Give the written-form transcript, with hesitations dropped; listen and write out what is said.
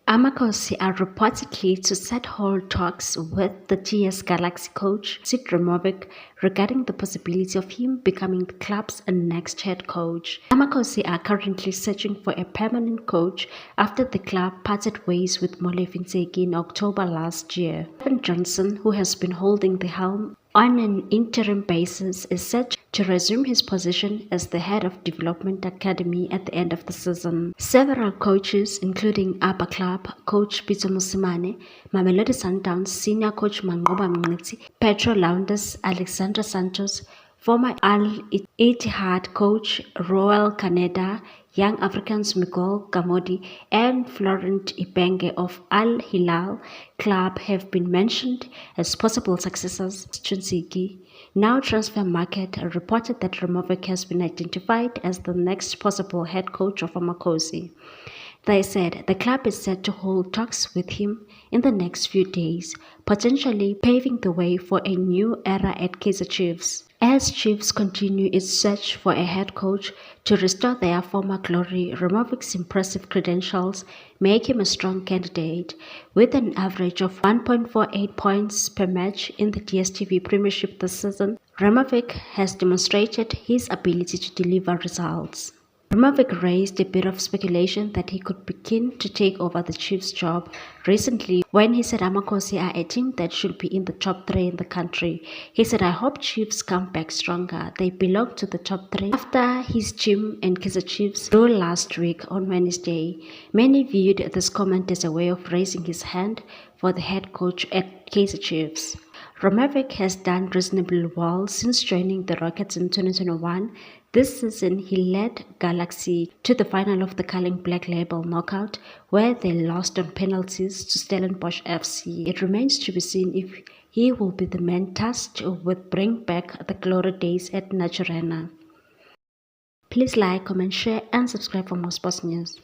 Amakosi are reportedly to set hold talks with the GS Galaxy coach Sid Removic regarding the possibility of him becoming the club's next head coach. Amakosi are currently searching for a permanent coach after the club parted ways with Molefi Ntseki in October last year. Evan Johnson, who has been holding the helm on an interim basis, is set to resume his position as the head of Development Academy at the end of the season. Several coaches, including Upper Club coach Peter Musimane, Mamelodi Sundowns senior coach Mangoba Mngiti, Petro Lounders Alexandra Santos, former Al Ittihad coach Roel Caneda, Young Africans Miguel Gamodi, and Florent Ibenge of Al Hilal Club have been mentioned as possible successors to Ntseki. Now Transfer Market reported that Removic has been identified as the next possible head coach of Amakosi. They said the club is set to hold talks with him in the next few days, potentially paving the way for a new era at Kaizer Chiefs. As Chiefs continue its search for a head coach to restore their former glory, Removic's impressive credentials make him a strong candidate. With an average of 1.48 points per match in the DStv Premiership this season, Removic has demonstrated his ability to deliver results. Removic raised a bit of speculation that he could begin to take over the Chiefs' job recently when he said Amakosi are a team that should be in the top 3 in the country. He said, "I hope Chiefs come back stronger. They belong to the top 3." After his team and Kaizer Chiefs drew last week on Wednesday, many viewed this comment as a way of raising his hand for the head coach at Kaizer Chiefs. Removic has done reasonably well since joining the Rockets in 2021. This season, he led Galaxy to the final of the Carling Black Label Knockout, where they lost on penalties to Stellenbosch FC. It remains to be seen if he will be the man tasked with bringing back the glory days at Naturena. Please like, comment, share, and subscribe for more sports news.